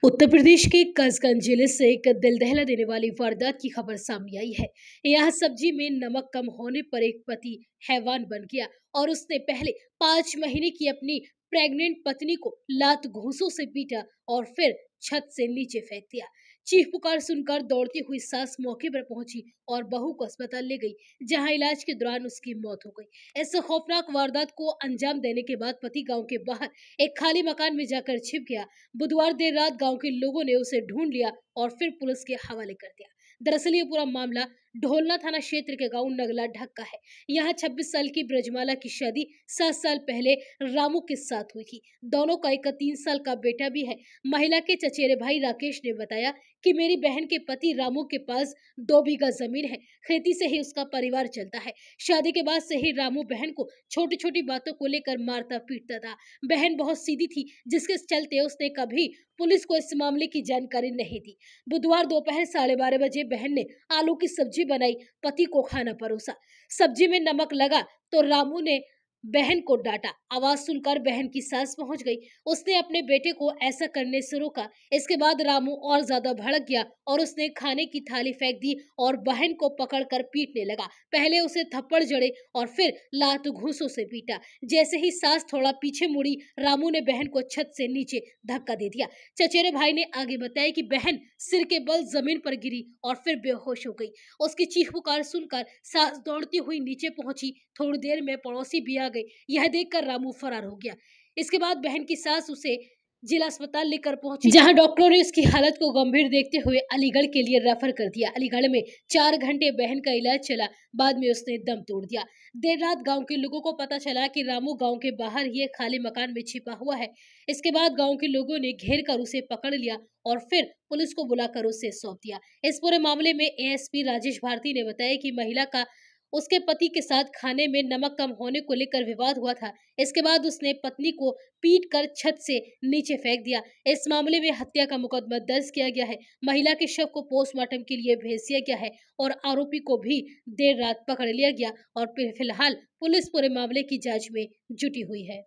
उत्तर प्रदेश के कसगंज जिले से एक दिल दहला देने वाली वारदात की खबर सामने आई है। यहाँ सब्जी में नमक कम होने पर एक पति हैवान बन गया और उसने पहले 5 महीने की अपनी प्रेग्नेंट पत्नी को लात घूंसों से पीटा और फिर छत से नीचे फेंक दिया। चीख पुकार सुनकर दौड़ती हुई सास मौके पर पहुंची और बहू को अस्पताल ले गई, जहां इलाज के दौरान उसकी मौत हो गई। इस खौफनाक वारदात को अंजाम देने के बाद पति गांव के बाहर एक खाली मकान में जाकर छिप गया। बुधवार देर रात गांव के लोगों ने उसे ढूंढ लिया और फिर पुलिस के हवाले कर दिया। दरअसल ये पूरा मामला ढोलना थाना क्षेत्र के गांव नगला ढक का है। यहाँ 26 साल की ब्रजमाला की शादी 7 साल पहले रामू के साथ हुई थी। दोनों का एक 3 साल का बेटा भी है। महिला के चचेरे भाई राकेश ने बताया कि मेरी बहन के पति रामू के पास 2 बीघा जमीन है। खेती से ही उसका परिवार चलता है। शादी के बाद से ही रामू बहन को छोटी छोटी बातों को लेकर मारता पीटता था। बहन बहुत सीधी थी, जिसके चलते उसने कभी पुलिस को इस मामले की जानकारी नहीं दी। बुधवार दोपहर 12:30 बजे बहन ने आलू की सब्जी बनाई, पति को खाना परोसा। सब्जी में नमक लगा तो रामू ने बहन को डांटा। आवाज सुनकर बहन की सास पहुंच गई। उसने अपने बेटे को ऐसा करने से रोका। इसके बाद रामू और ज्यादा भड़क गया और उसने खाने की थाली फेंक दी और बहन को पकड़कर पीटने लगा। पहले उसे थप्पड़ जड़े और फिर लात घूंसों से पीटा। जैसे ही सास थोड़ा पीछे मुड़ी, रामू ने बहन को छत से नीचे धक्का दे दिया। चचेरे भाई ने आगे बताया कि बहन सिर के बल जमीन पर गिरी और फिर बेहोश हो गई। उसकी चीख पुकार सुनकर सास दौड़ती हुई नीचे पहुंची। थोड़ी देर में पड़ोसी भी आ गए। यह देखकर रामू फरार हो गया। इसके बाद बहन की सास उसे जिला अस्पताल लेकर पहुंची, जहां डॉक्टरों ने उसकी हालत को गंभीर देखते हुए अलीगढ़ के लिए रेफर कर दिया। अलीगढ़ में 4 घंटे बहन का इलाज चला, बाद में उसने दम तोड़ दिया। देर रात गांव के लोगों को पता चला कि रामू गांव के बाहर ही एक खाली मकान में छिपा हुआ है। इसके बाद गांव के लोगों ने घेर कर उसे पकड़ लिया और फिर पुलिस को बुलाकर उसे सौंप दिया। इस पूरे मामले में एएसपी राजेश भारती ने बताया कि महिला का उसके पति के साथ खाने में नमक कम होने को लेकर विवाद हुआ था। इसके बाद उसने पत्नी को पीट कर छत से नीचे फेंक दिया। इस मामले में हत्या का मुकदमा दर्ज किया गया है। महिला के शव को पोस्टमार्टम के लिए भेज दिया गया है और आरोपी को भी देर रात पकड़ लिया गया और फिलहाल पुलिस पूरे मामले की जांच में जुटी हुई है।